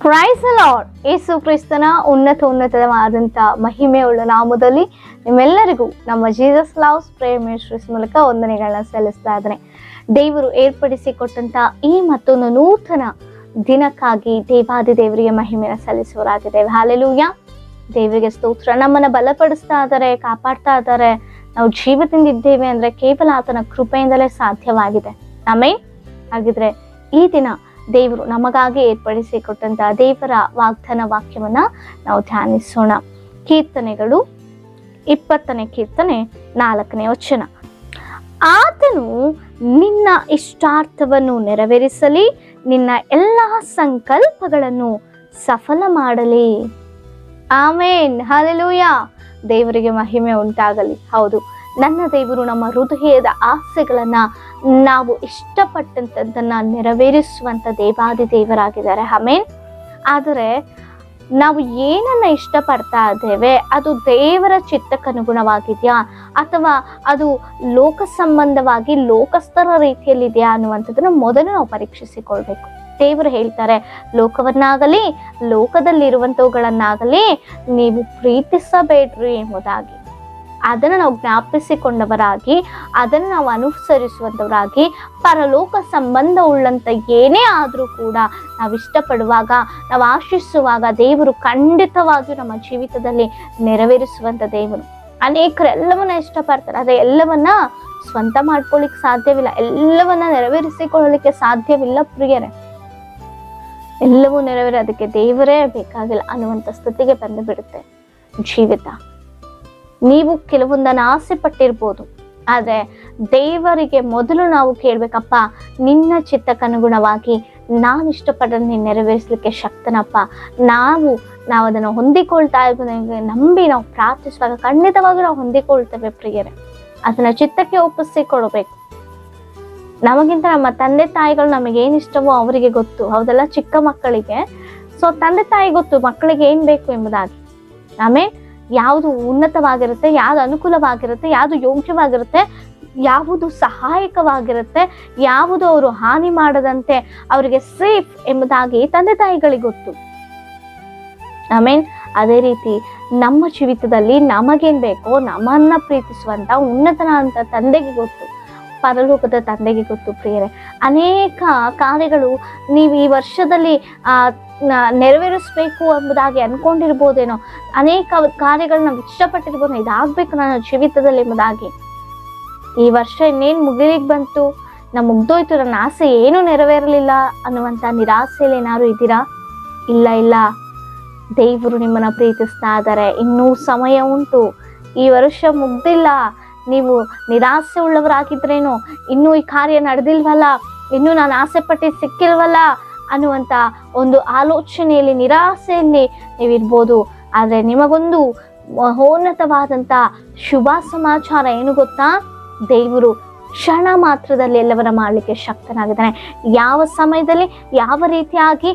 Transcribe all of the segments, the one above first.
Price the lord. ಯೇಸು ಕ್ರಿಸ್ತನ ಉನ್ನತವಾದಂಥ ಮಹಿಮೆಯುಳ್ಳ ನಾಮದಲ್ಲಿ ನಿಮ್ಮೆಲ್ಲರಿಗೂ ನಮ್ಮ ಜೀಸಸ್ ಲವ್ಸ್ ಪ್ರೇಯರ್ ಮಿನಿಸ್ಟ್ರೀಸ್ ಮೂಲಕ ವಂದನೆಗಳನ್ನ ಸಲ್ಲಿಸ್ತಾ ಇದ್ದೇನೆ. ದೇವರು ಏರ್ಪಡಿಸಿಕೊಟ್ಟಂತ ಈ ಮತ್ತೊಂದು ನೂತನ ದಿನಕ್ಕಾಗಿ ದೇವಾದಿ ದೇವರಿಗೆ ಮಹಿಮೆಯನ್ನು ಸಲ್ಲಿಸುವರಾಗಿದ್ದೇವೆ. ಹಲ್ಲೆಲೂಯಾ. ದೇವರಿಗೆ ಸ್ತೋತ್ರ. ನಮ್ಮನ್ನ ಬಲಪಡಿಸ್ತಾ ಇದ್ದಾರೆ, ಕಾಪಾಡ್ತಾ ಇದ್ದಾರೆ. ನಾವು ಜೀವದಿಂದ ಇದ್ದೇವೆ ಅಂದ್ರೆ ಕೇವಲ ಆತನ ಕೃಪೆಯಿಂದಲೇ ಸಾಧ್ಯವಾಗಿದೆ. ಆಮೇನ್. ಹಾಗಿದ್ರೆ ಈ ದಿನ ದೇವರು ನಮಗಾಗಿ ಏರ್ಪಡಿಸಿಕೊಟ್ಟಂತ ದೇವರ ವಾಗ್ದಾನ ವಾಕ್ಯವನ್ನ ನಾವು ಧ್ಯಾನಿಸೋಣ. ಕೀರ್ತನೆಗಳು 20ನೇ ಕೀರ್ತನೆ 4ನೇ ವಚನ. ಆತನು ನಿನ್ನ ಇಷ್ಟಾರ್ಥವನ್ನು ನೆರವೇರಿಸಲಿ, ನಿನ್ನ ಎಲ್ಲ ಸಂಕಲ್ಪಗಳನ್ನು ಸಫಲ ಮಾಡಲಿ. ಆಮೇನ್. ಹಲ್ಲೆಲೂಯಾ. ದೇವರಿಗೆ ಮಹಿಮೆ ಉಂಟಾಗಲಿ. ಹೌದು, ನನ್ನ ದೇವರು ನಮ್ಮ ಹೃದಯದ ಆಸೆಗಳನ್ನ ನಾವು ಇಷ್ಟಪಟ್ಟಂತದ್ದನ್ನ ನೆರವೇರಿಸುವಂತ ದೇವಾದಿ ದೇವರಾಗಿದ್ದಾರೆ. ಆಮೇನ್. ಆದರೆ ನಾವು ಏನನ್ನ ಇಷ್ಟಪಡ್ತಾ ಇದ್ದೇವೆ ಅದು ದೇವರ ಚಿತ್ತಕ್ಕನುಗುಣವಾಗಿದೆಯಾ ಅಥವಾ ಅದು ಲೋಕ ಸಂಬಂಧವಾಗಿ ಲೋಕಸ್ಥರ ರೀತಿಯಲ್ಲಿದೆಯಾ ಅನ್ನುವಂಥದ್ದನ್ನ ಮೊದಲು ನಾವು ಪರೀಕ್ಷಿಸಿಕೊಳ್ಬೇಕು. ದೇವರು ಹೇಳ್ತಾರೆ, ಲೋಕವನ್ನಾಗಲಿ ಲೋಕದಲ್ಲಿರುವಂಥವುಗಳನ್ನಾಗಲಿ ನೀವು ಪ್ರೀತಿಸಬೇಡ್ರಿ ಎಂಬುದಾಗಿ. ಅದನ್ನು ನಾವು ಜ್ಞಾಪಿಸಿಕೊಂಡವರಾಗಿ ಅದನ್ನು ನಾವು ಅನುಸರಿಸುವಂಥವರಾಗಿ ಪರಲೋಕ ಸಂಬಂಧ ಉಳ್ಳಂತ ಏನೇ ಆದರೂ ಕೂಡ ನಾವು ಇಷ್ಟಪಡುವಾಗ, ನಾವು ಆಶಿಸುವಾಗ ದೇವರು ಖಂಡಿತವಾಗಿಯೂ ನಮ್ಮ ಜೀವಿತದಲ್ಲಿ ನೆರವೇರಿಸುವಂಥ ದೇವರು. ಅನೇಕರು ಎಲ್ಲವನ್ನ ಇಷ್ಟಪಡ್ತಾರೆ, ಅದೇ ಎಲ್ಲವನ್ನ ಸ್ವಂತ ಮಾಡ್ಕೊಳ್ಳಿಕ್ಕೆ ಸಾಧ್ಯವಿಲ್ಲ, ಎಲ್ಲವನ್ನ ನೆರವೇರಿಸಿಕೊಳ್ಳಲಿಕ್ಕೆ ಸಾಧ್ಯವಿಲ್ಲ ಪ್ರಿಯರೇ. ಎಲ್ಲವೂ ನೆರವೇರೋದಕ್ಕೆ ದೇವರೇ ಬೇಕಾಗಿಲ್ಲ ಅನ್ನುವಂಥ ಸ್ಥಿತಿಗೆ ಬಂದು ಬಿಡುತ್ತೆ ಜೀವಿತ. ನೀವು ಕೆಲವೊಂದನ್ನು ಆಸೆ ಪಟ್ಟಿರ್ಬೋದು, ಆದರೆ ದೇವರಿಗೆ ಮೊದಲು ನಾವು ಕೇಳ್ಬೇಕಪ್ಪ, ನಿನ್ನ ಚಿತ್ತಕ್ಕನುಗುಣವಾಗಿ ನಾನು ಇಷ್ಟಪಟ್ಟರೆ ನೀನು ನೆರವೇರಿಸಲಿಕ್ಕೆ ಶಕ್ತನಪ್ಪ. ನಾವು ಅದನ್ನು ಹೊಂದಿಕೊಳ್ತಾ ಇರೋದಕ್ಕೆ ನಂಬಿ ನಾವು ಪ್ರಾರ್ಥಿಸುವಾಗ ಖಂಡಿತವಾಗಿ ನಾವು ಹೊಂದಿಕೊಳ್ತೇವೆ ಪ್ರಿಯರೇ. ಅದನ್ನ ಚಿತ್ತಕ್ಕೆ ಒಪ್ಪಿಸಿಕೊಡ್ಬೇಕು. ನಮಗಿಂತ ನಮ್ಮ ತಂದೆ ತಾಯಿಗಳು ನಮಗೇನು ಇಷ್ಟವೋ ಅವರಿಗೆ ಗೊತ್ತು. ಹೌದಲ್ಲ, ಚಿಕ್ಕ ಮಕ್ಕಳಿಗೆ ತಂದೆ ತಾಯಿ ಗೊತ್ತು ಮಕ್ಕಳಿಗೆ ಏನ್ ಬೇಕು ಎಂಬುದಾಗಿ. ಆಮೇಲೆ ಯಾವುದು ಉನ್ನತವಾಗಿರುತ್ತೆ, ಯಾವುದು ಅನುಕೂಲವಾಗಿರುತ್ತೆ, ಯಾವುದು ಯೋಗ್ಯವಾಗಿರುತ್ತೆ, ಯಾವುದು ಸಹಾಯಕವಾಗಿರುತ್ತೆ, ಯಾವುದು ಅವರು ಹಾನಿ ಮಾಡದಂತೆ ಅವರಿಗೆ ಸೇಫ್ ಎಂಬುದಾಗಿ ತಂದೆ ತಾಯಿಗಳಿಗೆ ಗೊತ್ತು. ಆಮೇನ್. ಅದೇ ರೀತಿ ನಮ್ಮ ಜೀವಿತದಲ್ಲಿ ನಮಗೇನ್ ಬೇಕೋ ನಮ್ಮನ್ನ ಪ್ರೀತಿಸುವಂತ ಉನ್ನತನಾದಂತ ತಂದೆಗೆ ಗೊತ್ತು, ಪರಲೋಕದ ತಂದೆಗೆ ಗೊತ್ತು ಪ್ರಿಯರೇ. ಅನೇಕ ಕಾರ್ಯಗಳು ನೀವು ಈ ವರ್ಷದಲ್ಲಿ ನೆರವೇರಿಸ್ಬೇಕು ಎಂಬುದಾಗಿ ಅನ್ಕೊಂಡಿರ್ಬೋದೇನೋ. ಅನೇಕ ಕಾರ್ಯಗಳು ನಾವು ಇಷ್ಟಪಟ್ಟಿರ್ಬೋದು, ಇದಾಗ್ಬೇಕು ನನ್ನ ಜೀವಿತದಲ್ಲಿ ಎಂಬುದಾಗಿ. ಈ ವರ್ಷ ಇನ್ನೇನು ಮುಗಿಲಿಕ್ಕೆ ಬಂತು, ಮುಗ್ದೋಯ್ತು, ನನ್ನ ಆಸೆ ಏನೂ ನೆರವೇರಲಿಲ್ಲ ಅನ್ನುವಂಥ ನಿರಾಸೆಯಲ್ಲಿ ಏನಾದ್ರು ಇದ್ದೀರಾ? ಇಲ್ಲ, ದೇವರು ನಿಮ್ಮನ್ನ ಪ್ರೀತಿಸ್ತಾ ಇದ್ದಾರೆ. ಇನ್ನೂ ಸಮಯ ಉಂಟು, ಈ ವರ್ಷ ಮುಗ್ದಿಲ್ಲ. ನೀವು ನಿರಾಸೆ ಉಳ್ಳವರಾಗಿದ್ರೇನೋ, ಇನ್ನೂ ಈ ಕಾರ್ಯ ನಡೆದಿಲ್ವಲ್ಲ, ಇನ್ನೂ ನಾನು ಆಸೆ ಪಟ್ಟಿದ್ದು ಸಿಕ್ಕಿಲ್ವಲ್ಲ ಅನ್ನುವಂಥ ಒಂದು ಆಲೋಚನೆಯಲ್ಲಿ, ನಿರಾಸೆಯಲ್ಲಿ ನೀವಿರ್ಬೋದು. ಆದರೆ ನಿಮಗೊಂದು ಮಹೋನ್ನತವಾದಂಥ ಶುಭ ಸಮಾಚಾರ ಏನು ಗೊತ್ತಾ? ದೇವರು ಕ್ಷಣ ಮಾತ್ರದಲ್ಲಿ ಎಲ್ಲವನ್ನ ಮಾಡಲಿಕ್ಕೆ ಶಕ್ತನಾಗಿದ್ದಾನೆ. ಯಾವ ಸಮಯದಲ್ಲಿ ಯಾವ ರೀತಿಯಾಗಿ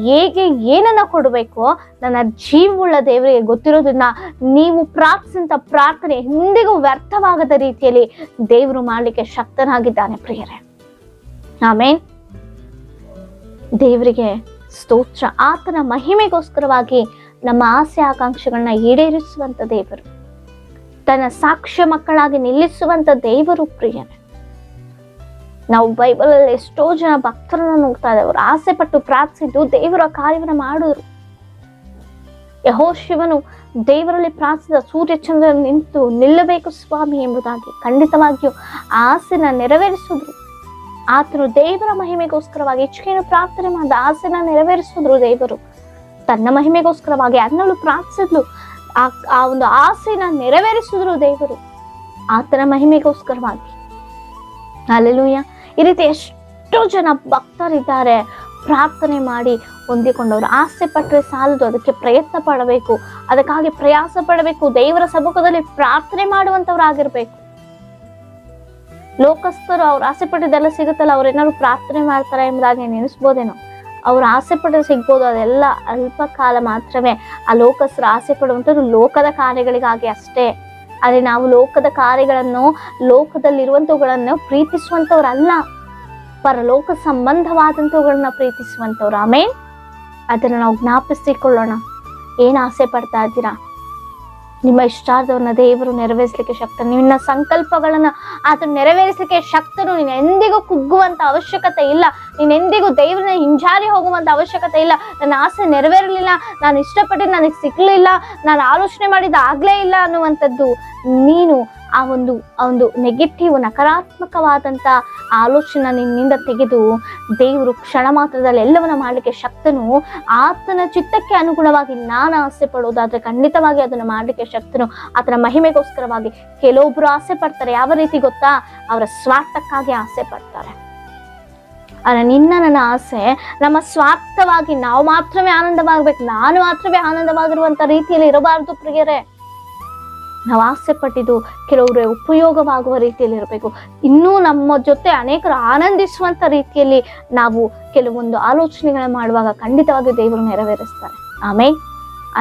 ಹೇಗೆ ಏನನ್ನ ಕೊಡಬೇಕೋ ನನ್ನ ಜೀವವುಳ್ಳ ದೇವರಿಗೆ ಗೊತ್ತಿರೋದನ್ನ ನೀವು ಪ್ರಾರ್ಥಿಸಿದ ಪ್ರಾರ್ಥನೆ ಎಂದಿಗೂ ವ್ಯರ್ಥವಾಗದ ರೀತಿಯಲ್ಲಿ ದೇವರು ಮಾಡಲಿಕ್ಕೆ ಶಕ್ತನಾಗಿದ್ದಾನೆ ಪ್ರಿಯರೇ. ಆಮೇನ್. ದೇವರಿಗೆ ಸ್ತೋತ್ರ. ಆತನ ಮಹಿಮೆಗೋಸ್ಕರವಾಗಿ ನಮ್ಮ ಆಸೆ ಆಕಾಂಕ್ಷೆಗಳನ್ನ ಈಡೇರಿಸುವಂತ ದೇವರು, ತನ್ನ ಸಾಕ್ಷ್ಯ ಮಕ್ಕಳಾಗಿ ನಿಲ್ಲಿಸುವಂತ ದೇವರು ಪ್ರಿಯರೇ. ನಾವು ಬೈಬಲಲ್ಲಿ ಎಷ್ಟೋ ಜನ ಭಕ್ತರನ್ನ ನೋಡ್ತಾ ಇದ್ದೇವೆ, ಆಸೆ ಪಟ್ಟು ಪ್ರಾರ್ಥಿಸಿದ್ದು ದೇವರ ಕಾರ್ಯವನ್ನ ಮಾಡಿದ್ರು. ಯೆಹೋಶುವನು ದೇವರಲ್ಲಿ ಪ್ರಾರ್ಥಿಸಿದ ಸೂರ್ಯ ಚಂದ್ರ ನಿಲ್ಲಬೇಕು ಸ್ವಾಮಿ ಎಂಬುದಾಗಿ. ಖಂಡಿತವಾಗಿಯೂ ಆಸೆನ ನೆರವೇರಿಸಿದ್ರು. ಆತನು ದೇವರ ಮಹಿಮೆಗೋಸ್ಕರವಾಗಿ ಹೆಚ್ಚಿನ ಪ್ರಾರ್ಥನೆ ಮಾಡಿದ ಆಸೆನ ನೆರವೇರಿಸಿದ್ರು ದೇವರು. ತನ್ನ ಮಹಿಮೆಗೋಸ್ಕರವಾಗಿ ಅನ್ನಳು ಪ್ರಾರ್ಥಿಸಿದ್ಲು, ಆ ಒಂದು ಆಸೆನ ನೆರವೇರಿಸಿದ್ರು ದೇವರು ಆತನ ಮಹಿಮೆಗೋಸ್ಕರವಾಗಿ. ಹಲ್ಲೆಲೂಯಾ. ಈ ರೀತಿ ಎಷ್ಟೋ ಜನ ಭಕ್ತರಿದ್ದಾರೆ, ಪ್ರಾರ್ಥನೆ ಮಾಡಿ ಹೊಂದಿಕೊಂಡವರು. ಆಸೆ ಪಟ್ಟರೆ ಸಾಲದು, ಅದಕ್ಕೆ ಪ್ರಯತ್ನ ಪಡಬೇಕು, ಅದಕ್ಕಾಗಿ ಪ್ರಯಾಸ ಪಡಬೇಕು, ದೇವರ ಸಮ್ಮುಖದಲ್ಲಿ ಪ್ರಾರ್ಥನೆ ಮಾಡುವಂತವ್ರಾಗಿರ್ಬೇಕು. ಲೋಕಸ್ಥರು ಅವ್ರು ಆಸೆ ಪಟ್ಟಿದ್ದೆಲ್ಲ ಸಿಗುತ್ತಲ್ಲ, ಅವ್ರೇನಾದ್ರು ಪ್ರಾರ್ಥನೆ ಮಾಡ್ತಾರೆ ಎಂಬುದಾಗಿ ನೆನೆಸ್ಬೋದೇನೋ. ಅವ್ರು ಆಸೆ ಪಟ್ಟರೆ ಸಿಗ್ಬೋದು, ಅದೆಲ್ಲ ಅಲ್ಪ ಕಾಲ ಮಾತ್ರವೇ. ಆ ಲೋಕಸ್ಥರು ಆಸೆ ಪಡುವಂಥದ್ದು ಲೋಕದ ಕಾರ್ಯಗಳಿಗಾಗಿ ಅಷ್ಟೇ. ಆದ್ರೆ ನಾವು ಲೋಕದ ಕಾರ್ಯಗಳನ್ನು, ಲೋಕದಲ್ಲಿರುವಂಥವುಗಳನ್ನು ಪ್ರೀತಿಸುವಂಥವ್ರಲ್ಲ, ಪರಲೋಕ ಸಂಬಂಧವಾದಂಥವುಗಳನ್ನ ಪ್ರೀತಿಸುವಂಥವ್ರು. ಆಮೇಲೆ ಅದನ್ನು ನಾವು ಜ್ಞಾಪಿಸಿಕೊಳ್ಳೋಣ. ಏನ್ ಆಸೆ ಪಡ್ತಾ ಇದ್ದೀರಾ? ನಿಮ್ಮ ಇಷ್ಟಾರ್ಥವನ್ನ ದೇವರು ನೆರವೇರಿಸಲಿಕ್ಕೆ ಶಕ್ತನು. ನಿನ್ನ ಸಂಕಲ್ಪಗಳನ್ನ ಆತ ನೆರವೇರಿಸಲಿಕ್ಕೆ ಶಕ್ತನು. ನೀನು ಎಂದಿಗೂ ಕುಗ್ಗುವಂತ ಅವಶ್ಯಕತೆ ಇಲ್ಲ. ನೀನ್ ಎಂದಿಗೂ ದೇವರನ್ನ ಹಿಂಜಾರಿ ಹೋಗುವಂತ ಅವಶ್ಯಕತೆ ಇಲ್ಲ. ನನ್ನ ಆಸೆ ನೆರವೇರಲಿಲ್ಲ, ನಾನು ಇಷ್ಟಪಟ್ಟಿದ್ದು ನನಗೆ ಸಿಗ್ಲಿಲ್ಲ, ನಾನು ಆಲೋಚನೆ ಮಾಡಿದ ಆಗ್ಲೇ ಇಲ್ಲ ಅನ್ನುವಂಥದ್ದು ನೀನು ಆ ಒಂದು ನೆಗೆಟಿವ್, ನಕಾರಾತ್ಮಕವಾದಂತ ಆಲೋಚನೆ ನಿನ್ನಿಂದ ತೆಗೆದು ದೇವರು ಕ್ಷಣ ಮಾತ್ರದಲ್ಲಿ ಎಲ್ಲವನ್ನ ಮಾಡ್ಲಿಕ್ಕೆ ಶಕ್ತನು. ಆತನ ಚಿತ್ತಕ್ಕೆ ಅನುಗುಣವಾಗಿ ನಾನು ಆಸೆ ಪಡೋದಾದ್ರೆ ಖಂಡಿತವಾಗಿ ಅದನ್ನ ಮಾಡ್ಲಿಕ್ಕೆ ಶಕ್ತನು. ಆತನ ಮಹಿಮೆಗೋಸ್ಕರವಾಗಿ. ಕೆಲವೊಬ್ರು ಆಸೆ ಪಡ್ತಾರೆ, ಯಾವ ರೀತಿ ಗೊತ್ತಾ? ಅವರ ಸ್ವಾರ್ಥಕ್ಕಾಗಿ ಆಸೆ ಪಡ್ತಾರೆ. ನನ್ನ ಆಸೆ ನಮ್ಮ ಸ್ವಾರ್ಥವಾಗಿ ನಾವು ಮಾತ್ರವೇ ಆನಂದವಾಗ್ಬೇಕು, ನಾನು ಮಾತ್ರವೇ ಆನಂದವಾಗಿರುವಂತ ರೀತಿಯಲ್ಲಿ ಇರಬಾರದು ಪ್ರಿಯರೇ. ನಾವು ಆಸೆ ಪಟ್ಟಿದ್ದು ಕೆಲವರು ಉಪಯೋಗವಾಗುವ ರೀತಿಯಲ್ಲಿ ಇರಬೇಕು. ಇನ್ನೂ ನಮ್ಮ ಜೊತೆ ಅನೇಕರು ಆನಂದಿಸುವಂತ ರೀತಿಯಲ್ಲಿ ನಾವು ಕೆಲವೊಂದು ಆಲೋಚನೆಗಳನ್ನ ಮಾಡುವಾಗ ಖಂಡಿತವಾಗಿ ದೇವರು ನೆರವೇರಿಸ್ತಾರೆ. ಆಮೇಲೆ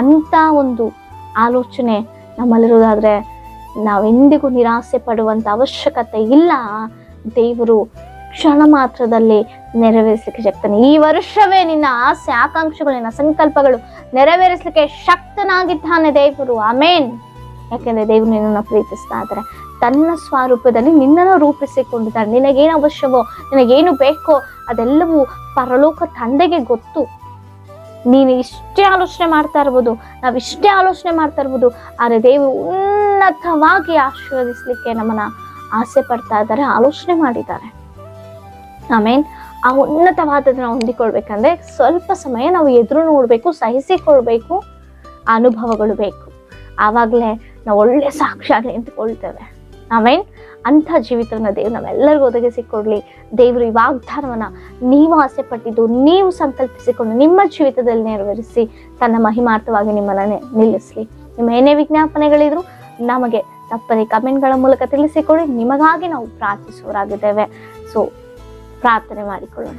ಅಂತ ಒಂದು ಆಲೋಚನೆ ನಮ್ಮಲ್ಲಿರೋದಾದ್ರೆ ನಾವೆಂದಿಗೂ ನಿರಾಸೆ ಪಡುವಂತ ಅವಶ್ಯಕತೆ ಇಲ್ಲ. ದೇವರು ಕ್ಷಣ ಮಾತ್ರದಲ್ಲಿ ನೆರವೇರಿಸಲಿಕ್ಕೆ ಶಕ್ತನು. ಈ ವರ್ಷವೇ ನಿನ್ನ ಆಸೆ, ಆಕಾಂಕ್ಷೆಗಳು, ನಿನ್ನ ಸಂಕಲ್ಪಗಳು ನೆರವೇರಿಸಲಿಕ್ಕೆ ಶಕ್ತನಾಗಿದ್ದಾನೆ ದೇವರು. ಆಮೇನ್. ಯಾಕೆಂದ್ರೆ ದೇವರು ನಿನ್ನನ್ನು ಪ್ರೀತಿಸ್ತಾ ಇದ್ದಾರೆ. ತನ್ನ ಸ್ವರೂಪದಲ್ಲಿ ನಿನ್ನನ್ನು ರೂಪಿಸಿಕೊಂಡಿದ್ದಾನೆ. ನಿನಗೇನು ಅವಶ್ಯವೋ, ನಿನಗೇನು ಬೇಕೋ ಅದೆಲ್ಲವೂ ಪರಲೋಕ ತಂದೆಗೆ ಗೊತ್ತು. ನೀನು ಇಷ್ಟೇ ಆಲೋಚನೆ ಮಾಡ್ತಾ ಇರ್ಬೋದು, ನಾವು ಇಷ್ಟೇ ಆಲೋಚನೆ ಮಾಡ್ತಾ ಇರ್ಬೋದು, ಆದ್ರೆ ದೇವರು ಉನ್ನತವಾಗಿ ಆಶೀರ್ವದಿಸ್ಲಿಕ್ಕೆ ನಮ್ಮನ್ನ ಆಸೆ ಪಡ್ತಾ ಇದ್ದಾರೆ, ಆಲೋಚನೆ ಮಾಡಿದ್ದಾರೆ. ಆಮೇಲೆ ಆ ಉನ್ನತವಾದದನ್ನ ಹೊಂದಿಕೊಳ್ಬೇಕಂದ್ರೆ ಸ್ವಲ್ಪ ಸಮಯ ನಾವು ಎದುರು ನೋಡ್ಬೇಕು, ಸಹಿಸಿಕೊಳ್ಬೇಕು, ಅನುಭವಗಳು ಬೇಕು. ಆವಾಗಲೇ ನಾವು ಒಳ್ಳೆ ಸಾಕ್ಷಿಯಾಗಿ ನಿಂತ್ಕೊಳ್ತೇವೆ. ಆಮೇಲೆ ಅಂಥ ಜೀವಿತವನ್ನ ದೇವ್ರು ನಾವೆಲ್ಲರಿಗೂ ಒದಗಿಸಿಕೊಡ್ಲಿ. ದೇವರು ಈ ವಾಗ್ದಾನವನ್ನ ನೀವು ಆಸೆ ಪಟ್ಟಿದ್ದು, ನೀವು ಸಂಕಲ್ಪಿಸಿಕೊಂಡು ನಿಮ್ಮ ಜೀವಿತದಲ್ಲಿ ನೆರವೇರಿಸಿ ತನ್ನ ಮಹಿಮಾರ್ಥವಾಗಿ ನಿಮ್ಮನ್ನ ನಿಲ್ಲಿಸ್ಲಿ. ನಿಮ್ಮ ಏನೇ ವಿಜ್ಞಾಪನೆಗಳಿದ್ರು ನಮಗೆ ತಪ್ಪದೆ ಕಮೆಂಟ್ಗಳ ಮೂಲಕ ತಿಳಿಸಿಕೊಡಿ. ನಿಮಗಾಗಿ ನಾವು ಪ್ರಾರ್ಥಿಸುವರಾಗಿದ್ದೇವೆ. ಸೊ ಪ್ರಾರ್ಥನೆ ಮಾಡಿಕೊಳ್ಳೋಣ.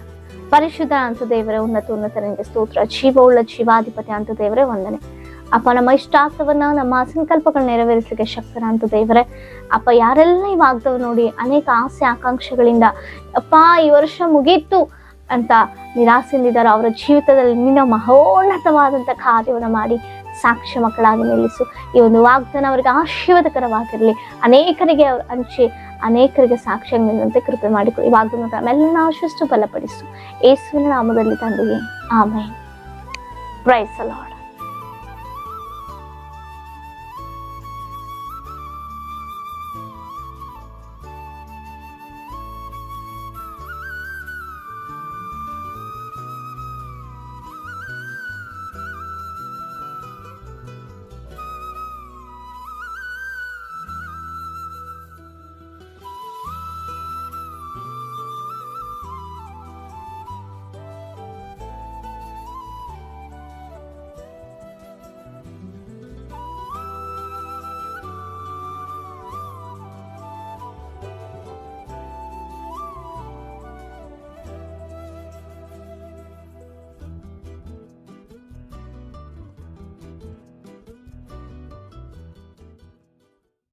ಪರಿಶುದ್ಧ ಅಂತ ದೇವರೇ, ಉನ್ನತನಿಗೆ ಸ್ತೋತ್ರ. ಜೀವವುಳ್ಳ ಜೀವಾಧಿಪತಿ ಅಂತ ದೇವರೇ ವಂದನೆ. ಅಪ್ಪ, ನಮ್ಮ ಇಷ್ಟಾರ್ಥವನ್ನ, ನಮ್ಮ ಸಂಕಲ್ಪಗಳನ್ನ ನೆರವೇರಿಸಲಿಕ್ಕೆ ಶಕ್ತನ ಅಂತ ದೇವರೇ. ಅಪ್ಪ, ಯಾರೆಲ್ಲ ಈ ವಾಗ್ದಾನ ನೋಡಿ ಅನೇಕ ಆಸೆ ಆಕಾಂಕ್ಷೆಗಳಿಂದ ಅಪ್ಪ ಈ ವರ್ಷ ಮುಗೀತು ಅಂತ ನಿರಾಸೆಯಿಂದಿದ್ದಾರೆ, ಅವರ ಜೀವಿತದಲ್ಲಿ ನಿನ್ನ ಮಹೋನ್ನತವಾದಂತ ಕಾರ್ಯವನ್ನು ಮಾಡಿ ಸಾಕ್ಷ್ಯ ಮಕ್ಕಳಾಗಿ ನಿಲ್ಲಿಸು. ಈ ಒಂದು ವಾಗ್ದಾನ ಅವರಿಗೆ ಆಶೀರ್ವಾದಕರವಾಗಿರಲಿ. ಅನೇಕರಿಗೆ ಅವ್ರು ಹಂಚಿ ಅನೇಕರಿಗೆ ಸಾಕ್ಷ್ಯ ನಿಲ್ಲಂತೆ ಕೃಪೆ ಮಾಡಿಕೊಳ್ಳಿ. ಈ ವಾಗ್ದಾನ ನಮ್ಮೆಲ್ಲ ಆಶಿಷ್ಟು ಬಲಪಡಿಸು. ಯೇಸುವಿನ ನಾಮದಲ್ಲಿ ತಂದೆಯೇ, ಆಮೆನ್. Price the lord.